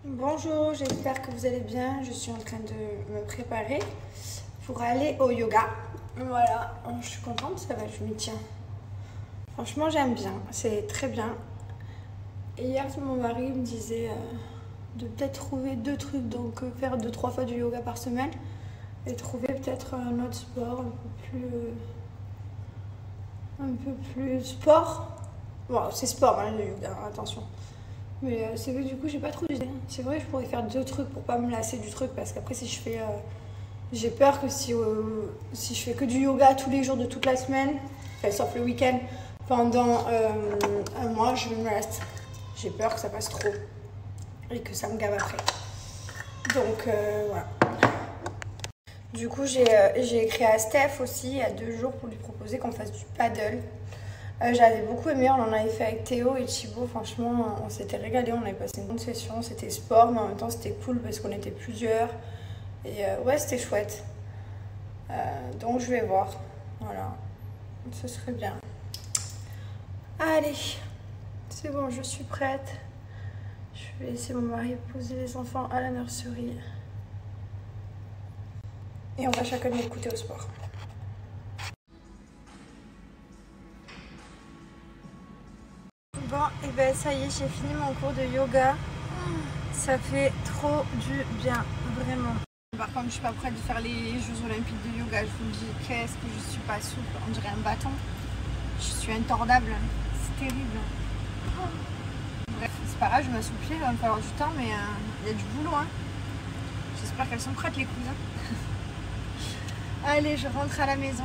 Bonjour, j'espère que vous allez bien. Je suis en train de me préparer pour aller au yoga. Voilà, je suis contente, ça va, je m'y tiens. Franchement, j'aime bien, c'est très bien. Et hier, mon mari me disait de peut-être trouver deux trucs, donc faire 2-3 fois du yoga par semaine et trouver peut-être un autre sport un peu plus sport. Bon, c'est sport, hein, le yoga, attention. Mais c'est vrai que du coup, j'ai pas trop d'idées. C'est vrai que je pourrais faire 2 trucs pour pas me lasser du truc parce qu'après, si je fais. J'ai peur que si je fais que du yoga tous les jours de toute la semaine, enfin, sauf le week-end, pendant un mois, je me lasse. J'ai peur que ça passe trop et que ça me gave après. Donc voilà. Du coup, j'ai écrit à Steph aussi il y a 2 jours pour lui proposer qu'on fasse du paddle. J'avais beaucoup aimé, on en avait fait avec Théo et Thibaut, franchement on s'était régalé, on avait passé une bonne session, c'était sport mais en même temps c'était cool parce qu'on était plusieurs et ouais c'était chouette. Donc je vais voir, voilà, ce serait bien. Allez, c'est bon, je suis prête. Je vais laisser mon mari poser les enfants à la nurserie et on va chacun écouter au sport. Bon, et ben ça y est, j'ai fini mon cours de yoga. Ça fait trop du bien, vraiment. Par contre, je suis pas prête de faire les Jeux Olympiques de yoga. Je vous le dis, qu'est-ce que je suis pas souple. On dirait un bâton. Je suis intordable. C'est terrible. Bref, c'est pas grave, je m'assouplis. Il va me falloir du temps, mais il y a du boulot. Hein. J'espère qu'elles sont prêtes, les cousins. Allez, je rentre à la maison.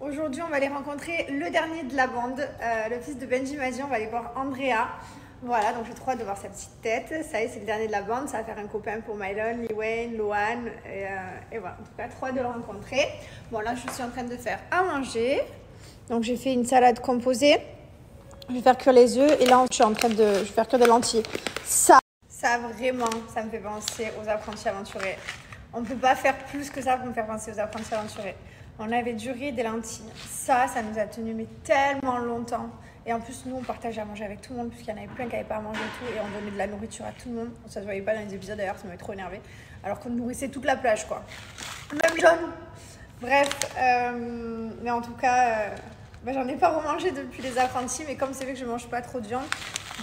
Aujourd'hui, on va aller rencontrer le dernier de la bande, le fils de Benji Mazi. On va aller voir Andrea. Voilà, donc j'ai trop hâte de voir sa petite tête. Ça y est, c'est le dernier de la bande. Ça va faire un copain pour Mylon, Liwen, Lohan. Et voilà, en tout cas, trop hâte de le rencontrer. Bon, là, je suis en train de faire à manger. Donc, j'ai fait une salade composée. Je vais faire cuire les œufs. Et là, je vais faire cuire des lentilles. Ça vraiment, ça me fait penser aux apprentis aventuriers. On ne peut pas faire plus que ça pour me faire penser aux apprentis aventuriers. On avait du riz et des lentilles. Ça nous a tenu mais tellement longtemps. Et en plus, nous, on partageait à manger avec tout le monde, puisqu'il y en avait plein qui n'avaient pas à manger et tout. Et on donnait de la nourriture à tout le monde. Ça ne se voyait pas dans les épisodes d'ailleurs, ça m'avait trop énervé. Alors qu'on nourrissait toute la plage, quoi. Même John. Bref, mais en tout cas, j'en ai pas remangé depuis les apprentis. Mais comme c'est vrai que je ne mange pas trop de viande,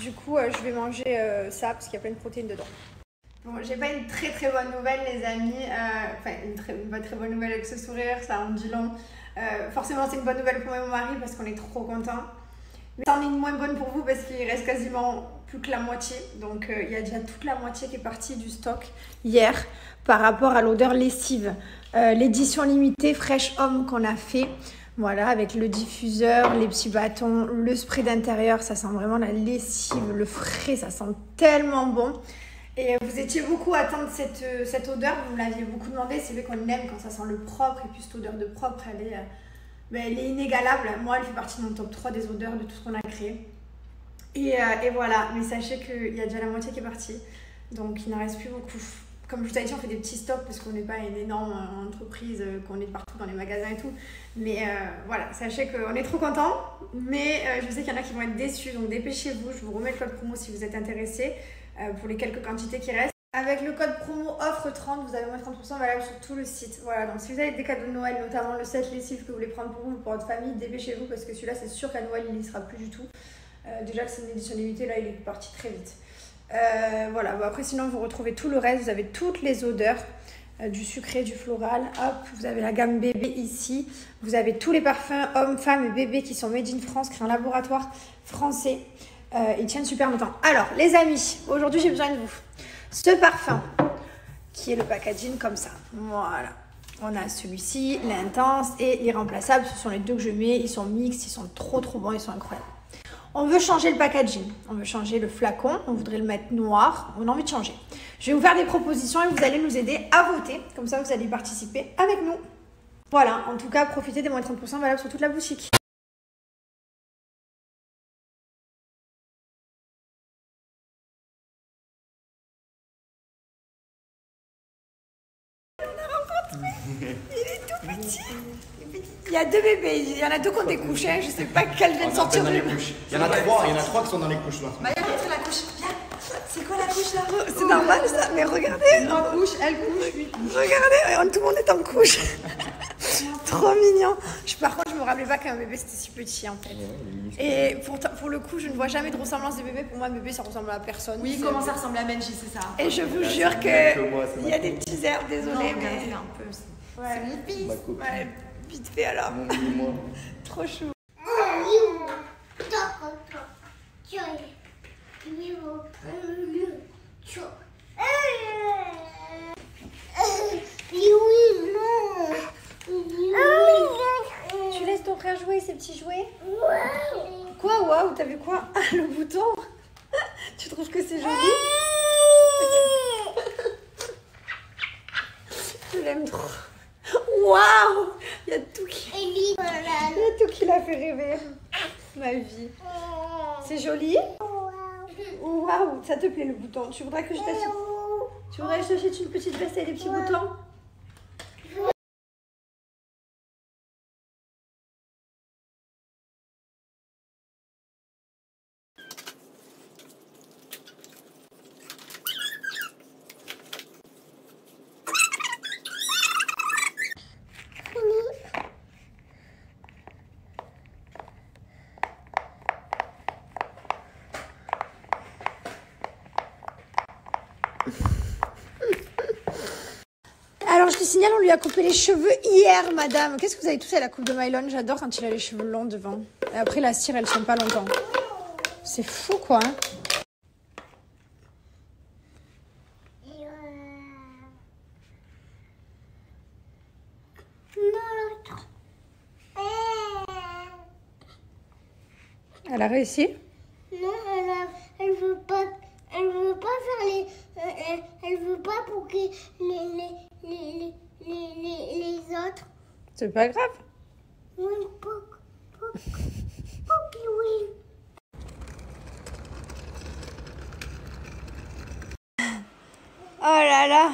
du coup, je vais manger ça, parce qu'il y a plein de protéines dedans. Bon, j'ai pas une très très bonne nouvelle les amis, enfin pas très bonne nouvelle avec ce sourire, ça en dit long. Forcément c'est une bonne nouvelle pour moi et mon mari parce qu'on est trop contents. Mais ça en est une moins bonne pour vous parce qu'il reste quasiment plus que la moitié. Donc il y a déjà toute la moitié qui est partie du stock hier par rapport à l'odeur lessive. L'édition limitée Fresh Home qu'on a fait. Voilà, avec le diffuseur, les petits bâtons, le spray d'intérieur, ça sent vraiment la lessive, le frais, ça sent tellement bon. Et vous étiez beaucoup à attendre cette odeur, vous me l'aviez beaucoup demandé. C'est vrai qu'on aime quand ça sent le propre, et puis cette odeur de propre, elle est inégalable. Moi, elle fait partie de mon top 3 des odeurs de tout ce qu'on a créé. Et voilà, mais sachez qu'il y a déjà la moitié qui est partie, donc il n'en reste plus beaucoup. Comme je vous avais dit, on fait des petits stocks parce qu'on n'est pas une énorme entreprise, qu'on est partout dans les magasins et tout. Mais voilà, sachez qu'on est trop contents, mais je sais qu'il y en a qui vont être déçus, donc dépêchez-vous. Je vous remets le code promo si vous êtes intéressés. Pour les quelques quantités qui restent. Avec le code promo offre 30, vous avez moins 30% valable sur tout le site. Voilà, donc si vous avez des cadeaux de Noël, notamment le set lessive que vous voulez prendre pour vous ou pour votre famille, dépêchez-vous parce que celui-là, c'est sûr qu'à Noël, il n'y sera plus du tout. Déjà que c'est une édition limitée, là, il est parti très vite. Voilà, bon, après, sinon, vous retrouvez tout le reste. Vous avez toutes les odeurs, du sucré, du floral. Hop, vous avez la gamme bébé ici. Vous avez tous les parfums hommes, femmes et bébés qui sont made in France, créés en laboratoire français. Ils tiennent super longtemps. Alors, les amis, aujourd'hui, j'ai besoin de vous. Ce parfum, qui est le packaging comme ça. Voilà. On a celui-ci, l'intense et l'irremplaçable. Ce sont les 2 que je mets. Ils sont mixtes, ils sont trop bons, ils sont incroyables. On veut changer le packaging. On veut changer le flacon. On voudrait le mettre noir. On a envie de changer. Je vais vous faire des propositions et vous allez nous aider à voter. Comme ça, vous allez participer avec nous. Voilà. En tout cas, profitez des moins 30% valables sur toute la boutique. Il est tout petit. Il y a 2 bébés, il y en a 2 qui ont des couches, hein. Je sais pas quelle vient de sortir. Il y en a 3 qui sont dans les couches là. Bah, il y a l'autre la couche. Viens. C'est quoi la couche là? C'est normal ça, mais regardez. En couche, elle couche, oui. Regardez, tout le monde est en couche. Trop mignon. Par contre, je me rappelais pas qu'un bébé c'était si petit en fait. Et pour le coup, je ne vois jamais de ressemblance des bébés. Pour moi, un bébé ça ressemble à personne. Oui, comment ça ressemble à Benji, c'est ça. Et je vous jure qu'il y a des petits airs, désolé, Non, mais. regardez un peu. C'est mon fils. Ma copine. Ouais, vite fait alors. Moi. Trop chou. Tu laisses ton frère jouer ces petits jouets? Quoi? Waouh, t'as vu quoi? Le bouton? Tu trouves que c'est joli? Je l'aime trop. Waouh! Il y a tout qui l'a fait rêver. Ma vie. C'est joli? Waouh! Ça te plaît le bouton? Tu voudrais que je t'achète? Tu voudrais que je t'achète une petite veste avec des petits boutons? Alors je te signale, on lui a coupé les cheveux hier, madame. Qu'est-ce que vous avez tous à la coupe de Mylon? J'adore quand il a les cheveux longs devant. Et après la cire, elle tient pas longtemps. C'est fou quoi. Hein. Elle a réussi? Non, elle veut pas. Elle veut pas faire les. Elle veut pas pour que les autres. C'est pas grave. Oui, oui. Oh là là.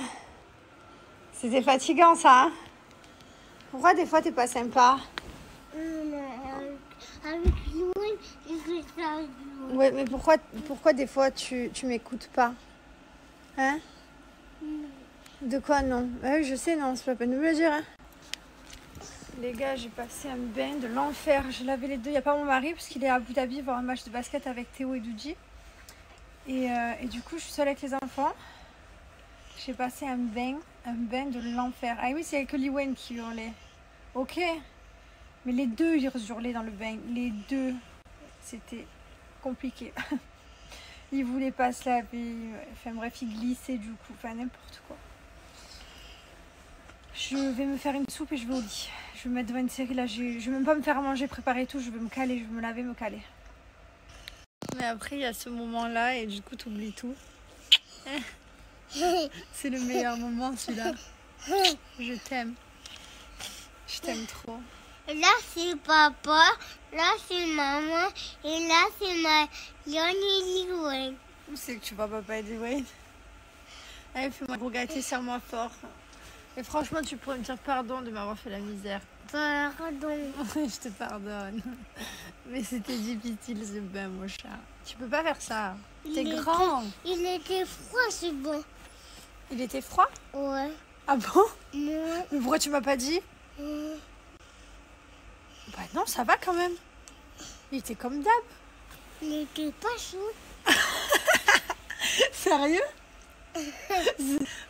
C'était fatigant ça. Hein? Pourquoi des fois t'es pas sympa? Avec Louis, je fais ça. Ouais, mais pourquoi des fois tu m'écoutes pas? Hein? De quoi non? Oui, je sais, non, c'est pas la peine de me le dire. Hein. Les gars, j'ai passé un bain de l'enfer. J'ai lavé les deux. Il n'y a pas mon mari parce qu'il est à Abu Dhabi voir un match de basket avec Théo et Douji. Et du coup, je suis seule avec les enfants. J'ai passé un bain de l'enfer. Ah oui, c'est que Liwen qui hurlait. Ok. Mais les deux, ils hurlaient dans le bain. Les deux. C'était compliqué. Ils voulaient pas se laver. Enfin bref, ils glissaient du coup. Enfin n'importe quoi. Je vais me faire une soupe et je vais au lit. Je vais me mettre devant une série là. Je vais même pas me faire à manger, préparer tout. Je vais me caler, je vais me laver, me caler. Mais après, il y a ce moment-là et du coup, tu oublies tout. C'est le meilleur moment celui-là. Je t'aime. Je t'aime trop. Là, c'est papa. Là, c'est maman. Et là, c'est ma Liwen. Où c'est que tu vois papa et Wayne? Allez, fais-moi gros gâter, serre-moi fort. Et franchement, tu pourrais me dire pardon de m'avoir fait la misère. Pardon. Je te pardonne. Mais c'était difficile ce bain, mon chat. Tu peux pas faire ça. T'es grand. Il était froid, c'est bon. Il était froid? Ouais. Ah bon? Ouais. Mais pourquoi tu m'as pas dit? Bah non, ça va quand même. Il était comme d'hab. Il était pas chaud. Sérieux?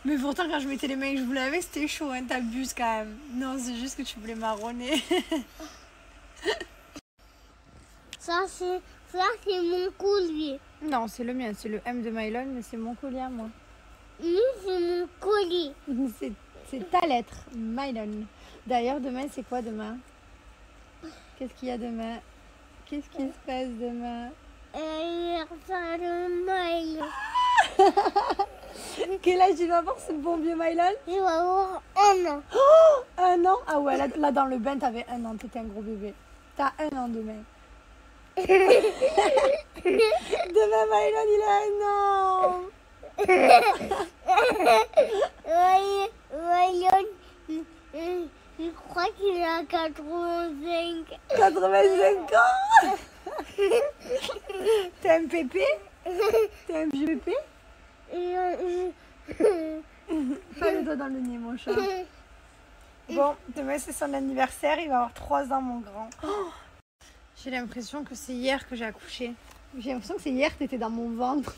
Mais pourtant, quand je mettais les mains et que je vous lavais, c'était chaud, hein, t'abuses quand même. Non, c'est juste que tu voulais marronner. Ça, c'est mon collier. Non, c'est le mien, c'est le M de Mylon, mais c'est mon collier à moi. Lui, c'est mon collier. C'est ta lettre, Mylon. D'ailleurs, demain, c'est quoi demain? Qu'est-ce qu'il y a demain? Qu'est-ce qui se passe demain? Anniversaire de Mylon. Quel âge il va avoir ce bon vieux Mylon? Il va avoir 1 an. Oh, 1 an? Ah ouais, là dans le bain, t'avais 1 an, t'étais un gros bébé. T'as 1 an demain. Demain, Mylon, il a 1 an. Mylon, je crois qu'il a 85. 85 ans. T'es un pépé? T'es un vieux pépé? Pas le doigt dans le nez, mon chat. Bon, demain c'est son anniversaire, il va avoir 3 ans, mon grand. Oh, j'ai l'impression que c'est hier que j'ai accouché. J'ai l'impression que c'est hier que tu étais dans mon ventre.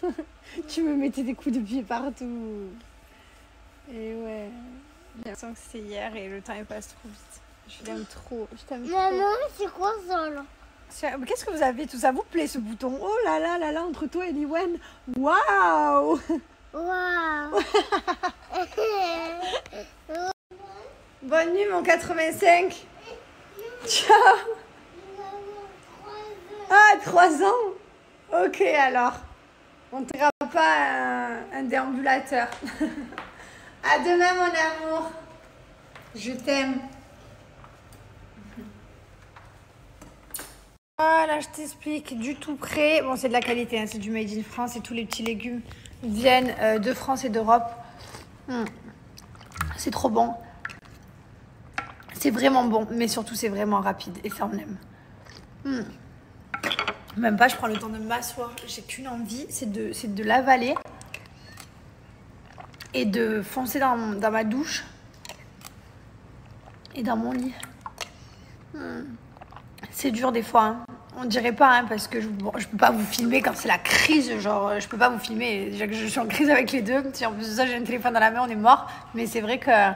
Tu me mettais des coups de pied partout. Et ouais, j'ai l'impression que c'est hier et le temps il passe trop vite. Je l'aime trop, je t'aime trop. Maman, c'est quoi ça là? Qu'est-ce que vous avez? Tout ça vous plaît ce bouton? Oh là là là là, entre toi et Liwen. Waouh! Waouh! Bonne nuit mon 85. Ciao. Ah, 3 ans. Ok alors. On ne t'ira pas un déambulateur. À demain mon amour. Je t'aime. Voilà, je t'explique. Du tout prêt. Bon, c'est de la qualité, hein, c'est du made in France et tous les petits légumes viennent de France et d'Europe. C'est trop bon. C'est vraiment bon, mais surtout c'est vraiment rapide et ça on aime. Même pas, je prends le temps de m'asseoir. J'ai qu'une envie, c'est de l'avaler et de foncer dans ma douche et dans mon lit. C'est dur des fois, hein. On dirait pas, hein, parce que je peux pas vous filmer quand c'est la crise, genre je peux pas vous filmer, déjà que je suis en crise avec les deux, si en plus de ça j'ai un téléphone dans la main, on est mort, mais c'est vrai que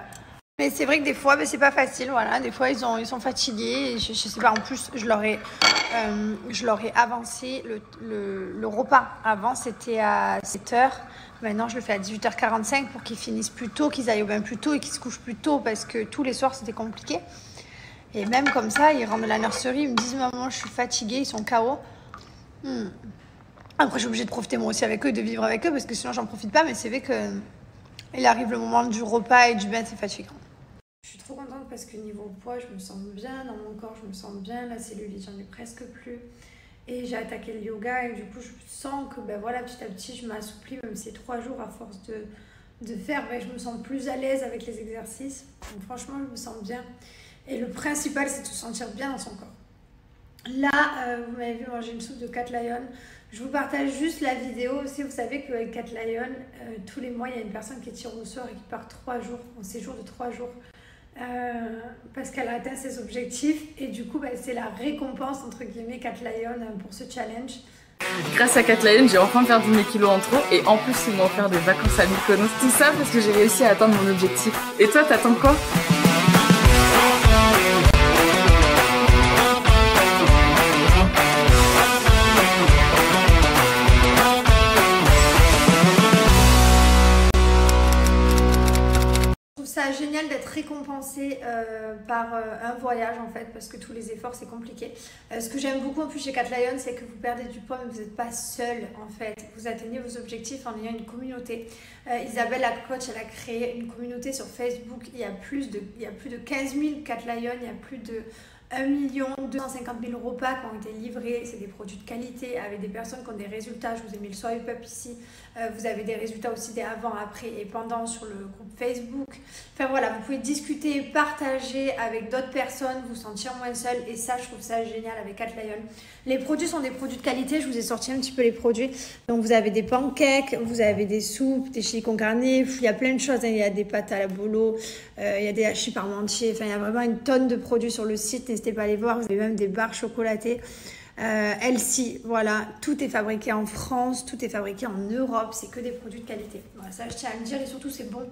des fois c'est pas facile, voilà, des fois ils sont fatigués, et je sais pas, en plus je leur ai avancé le repas, avant c'était à 7h, maintenant je le fais à 18h45 pour qu'ils finissent plus tôt, qu'ils aillent au bain plus tôt et qu'ils se couchent plus tôt, parce que tous les soirs c'était compliqué. Et même comme ça, ils rentrent de la nurserie, ils me disent « Maman, je suis fatiguée, ils sont KO. » Après, je suis obligée de profiter moi aussi avec eux, de vivre avec eux, parce que sinon, j'en profite pas. Mais c'est vrai qu'il arrive le moment du repas et du bain, c'est fatigant. Je suis trop contente parce que niveau poids, je me sens bien. Dans mon corps, je me sens bien. La cellulite, j'en ai presque plus. Et j'ai attaqué le yoga et du coup, je sens que voilà, petit à petit, je m'assouplis. Même ces 3 jours, à force de faire, je me sens plus à l'aise avec les exercices. Donc franchement, je me sens bien. Et le principal, c'est de se sentir bien dans son corps. Là, vous m'avez vu manger une soupe de Cat Lion. Je vous partage juste la vidéo aussi. Vous savez qu'avec Cat Lion, tous les mois, il y a une personne qui tire au sort et qui part 3 jours, en séjour de 3 jours, parce qu'elle a atteint ses objectifs. Et du coup, c'est la récompense, entre guillemets, Cat Lion pour ce challenge. Grâce à Cat Lion, j'ai enfin perdu mes kilos en trop et en plus, ils m'ont offert des vacances à Mykonos. Tout ça parce que j'ai réussi à atteindre mon objectif. Et toi, t'attends quoi ? Génial d'être récompensé par un voyage en fait, parce que tous les efforts c'est compliqué. Ce que j'aime beaucoup en plus chez Cat Lion, c'est que vous perdez du poids mais vous n'êtes pas seul en fait. Vous atteignez vos objectifs en ayant une communauté. Isabelle la coach, elle a créé une communauté sur Facebook. Il y a plus de 15 000 Cat Lion, il y a plus de 1 250 000 repas qui ont été livrés. C'est des produits de qualité avec des personnes qui ont des résultats. Je vous ai mis le swipe up ici. Vous avez des résultats aussi des avant, après et pendant sur le groupe Facebook. Enfin voilà, vous pouvez discuter, partager avec d'autres personnes, vous sentir moins seul. Et ça, je trouve ça génial avec Cat Lion. Les produits sont des produits de qualité. Je vous ai sorti un petit peu les produits. Donc vous avez des pancakes, vous avez des soupes, des chili con carne. Il y a plein de choses. Il y a des pâtes à la bolo, il y a des hachis parmentiers. Enfin, il y a vraiment une tonne de produits sur le site. N'hésitez pas à les voir. Vous avez même des barres chocolatées. Elsie, voilà, tout est fabriqué en France, tout est fabriqué en Europe, c'est que des produits de qualité. Voilà, ça je tiens à le dire et surtout c'est bon.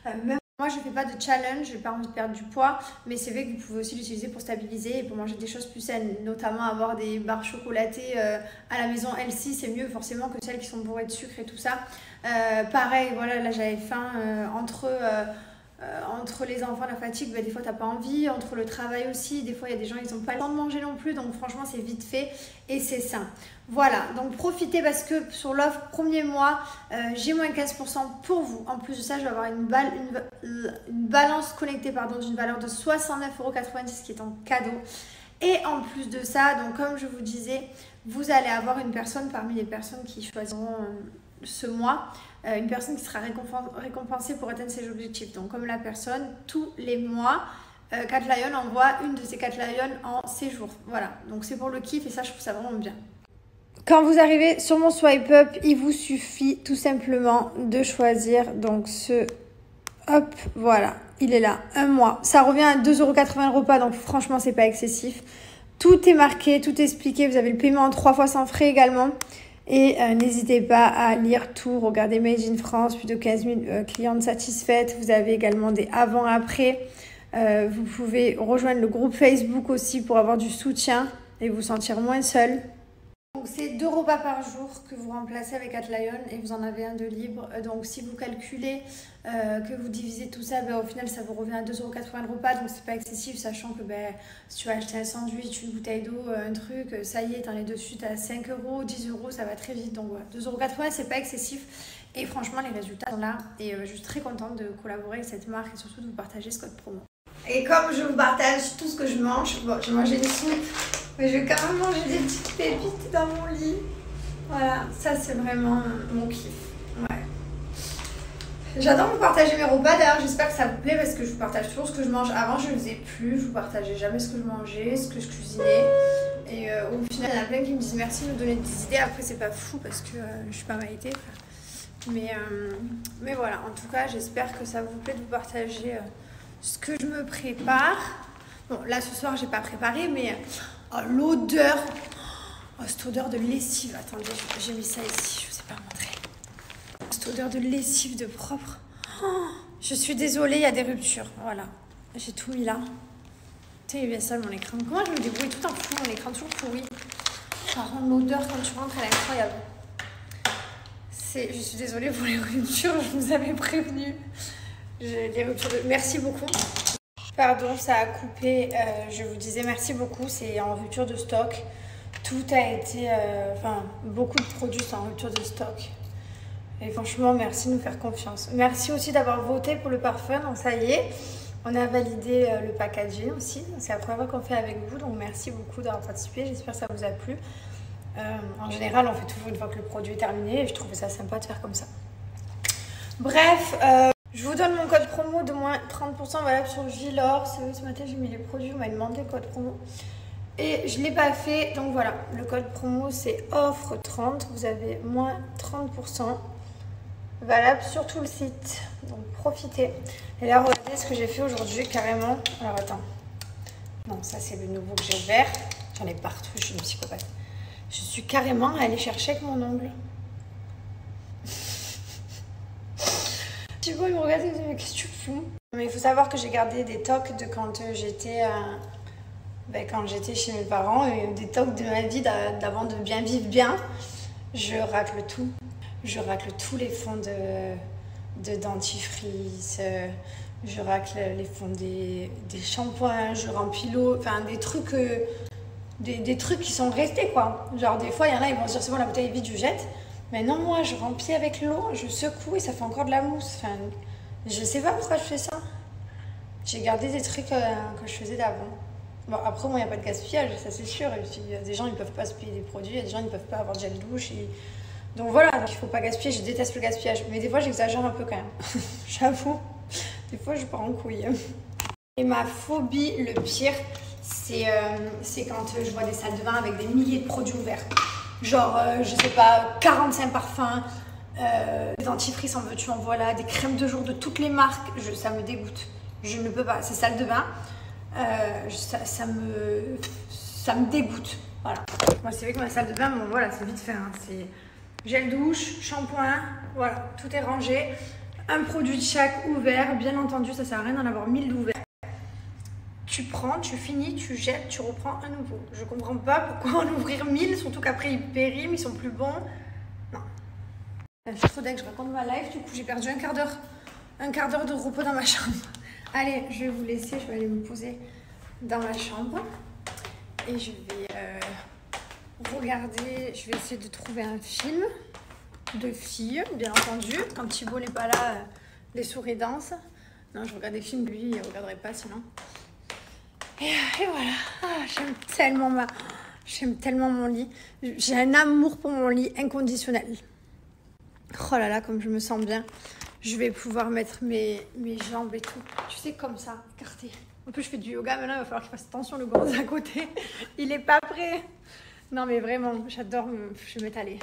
Même moi je ne fais pas de challenge, je n'ai pas envie de perdre du poids, mais c'est vrai que vous pouvez aussi l'utiliser pour stabiliser et pour manger des choses plus saines, notamment avoir des barres chocolatées à la maison. Elsie, c'est mieux forcément que celles qui sont bourrées de sucre et tout ça. Pareil, voilà, là j'avais faim entre les enfants, la fatigue, des fois t'as pas envie, entre le travail aussi, des fois il y a des gens ils n'ont pas le temps de manger non plus, donc franchement c'est vite fait et c'est sain. Voilà, donc profitez parce que sur l'offre premier mois, j'ai moins 15% pour vous. En plus de ça, je vais avoir une balance connectée d'une valeur de 69,90 € qui est en cadeau. Et en plus de ça, donc comme je vous disais, vous allez avoir une personne parmi les personnes qui choisiront ce mois, une personne qui sera récompensée pour atteindre ses objectifs. Donc comme la personne, tous les mois, Cat Lion envoie une de ses Cat Lion en séjour. Voilà, donc c'est pour le kiff et ça je trouve ça vraiment bien. Quand vous arrivez sur mon swipe up, il vous suffit tout simplement de choisir donc ce... Hop, voilà, il est là, 1 mois. Ça revient à 2,80 € le repas, donc franchement, c'est pas excessif. Tout est marqué, tout est expliqué. Vous avez le paiement en 3 fois sans frais également. Et n'hésitez pas à lire tout. Regardez Made in France, plus de 15 000 clientes satisfaites. Vous avez également des avant-après. Vous pouvez rejoindre le groupe Facebook aussi pour avoir du soutien et vous sentir moins seul. Donc c'est 2 repas par jour que vous remplacez avec Atlion et vous en avez un de libre. Donc si vous calculez que vous divisez tout ça, au final ça vous revient à 2,80 € le repas. Donc c'est pas excessif, sachant que si tu vas acheter un sandwich, une bouteille d'eau, un truc, ça y est, t'en es dessus, t'as 5 €, 10 €, ça va très vite. Donc voilà, 2,80 € c'est pas excessif. Et franchement les résultats sont là. Et je suis très contente de collaborer avec cette marque et surtout de vous partager ce code promo. Et comme je vous partage tout ce que je mange, bon, j'ai mangé une soupe, mais je vais quand même manger des petites pépites dans mon lit. Voilà, ça c'est vraiment mon kiff. Ouais. J'adore vous partager mes repas, d'ailleurs j'espère que ça vous plaît parce que je vous partage toujours ce que je mange. Avant je ne faisais plus, je vous partageais jamais ce que je mangeais, ce que je cuisinais. Et au final il y en a plein qui me disent merci de me donner des idées. Après c'est pas fou parce que je suis pas Maïté. Mais voilà, en tout cas j'espère que ça vous plaît de vous partager ce que je me prépare. Bon là ce soir j'ai pas préparé mais l'odeur, cette odeur de lessive. Attendez, j'ai mis ça ici, je vous ai pas montré. Cette odeur de lessive, de propre. Je suis désolée, il y a des ruptures. Voilà, j'ai tout mis là. Tu sais, il est bien sale mon écran. Comment je me débrouille tout en fou, mon écran toujours pourri. Par contre l'odeur quand tu rentres elle est incroyable. Je suis désolée pour les ruptures, je vous avais prévenu. Les ruptures de... Merci beaucoup. Pardon, ça a coupé. Je vous disais merci beaucoup. C'est en rupture de stock. Tout a été... beaucoup de produits sont en rupture de stock. Et franchement, merci de nous faire confiance. Merci aussi d'avoir voté pour le parfum. Donc ça y est, on a validé le packaging aussi. C'est la première fois qu'on fait avec vous. Donc merci beaucoup d'avoir participé. J'espère que ça vous a plu. En général, on fait toujours une fois que le produit est terminé. Et je trouvais ça sympa de faire comme ça. Bref... je vous donne mon code promo de moins 30% valable sur Gilor. C'est vrai, ce matin j'ai mis les produits, vous m'avez demandé le code promo. Et je ne l'ai pas fait, donc voilà. Le code promo c'est offre 30. Vous avez moins 30% valable sur tout le site. Donc profitez. Et là regardez ce que j'ai fait aujourd'hui carrément. Alors attends. Non, ça c'est le nouveau que j'ai ouvert. J'en ai partout, je suis une psychopathe. Je suis carrément allée chercher avec mon ongle. Thibaut, il me regarde et me dit, mais qu'est-ce que tu fous? Mais il faut savoir que j'ai gardé des tocs de quand j'étais chez mes parents, et des tocs de ma vie d'avant de bien vivre bien. Je racle tout. Je racle tous les fonds de dentifrice, je racle les fonds des shampoings, je remplis l'eau, enfin des trucs qui sont restés quoi. Genre des fois, il y en a, ils vont se dire c'est bon, la bouteille est vide, je jette. Mais non, moi, je remplis avec l'eau, je secoue et ça fait encore de la mousse. Enfin, je sais pas pourquoi je fais ça. J'ai gardé des trucs que je faisais d'avant. Bon, après, moi, il n'y a pas de gaspillage, ça c'est sûr. Et puis, il y a des gens, ils peuvent pas se payer des produits, il y a des gens, ils peuvent pas avoir de gel douche. Donc voilà, donc, il faut pas gaspiller, je déteste le gaspillage. Mais des fois, j'exagère un peu quand même. J'avoue, des fois, je pars en couille. Et ma phobie, le pire, c'est quand je vois des salles de bain avec des milliers de produits ouverts. Genre, je sais pas, 45 parfums, des dentifrices en veux-tu, en voilà, des crèmes de jour de toutes les marques. Ça me dégoûte. Je ne peux pas. Ces salles de bain, ça me dégoûte. Voilà. Moi, c'est vrai que ma salle de bain, bon, voilà, c'est vite fait. Hein. C'est gel douche, shampoing, voilà, tout est rangé. Un produit de chaque ouvert. Bien entendu, ça sert à rien d'en avoir 1000 d'ouverts. Tu prends, tu finis, tu jettes, tu reprends à nouveau. Je comprends pas pourquoi en ouvrir 1000, surtout qu'après ils périment, ils sont plus bons. Non. Il faudrait que je raconte ma life, du coup j'ai perdu un quart d'heure de repos dans ma chambre. Allez, je vais vous laisser, je vais aller me poser dans ma chambre. Et je vais regarder, je vais essayer de trouver un film de filles, bien entendu. Quand Thibaut n'est pas là, les souris dansent. Non, je regarde des films, lui, il ne regarderait pas sinon. Et voilà, j'aime tellement mon lit. J'ai un amour pour mon lit inconditionnel. Oh là là, comme je me sens bien. Je vais pouvoir mettre mes jambes et tout. Tu sais, comme ça, écartées. En plus, je fais du yoga. Maintenant, il va falloir qu'il fasse attention, le gros à côté. Il est pas prêt. Non mais vraiment, j'adore, je vais m'étaler.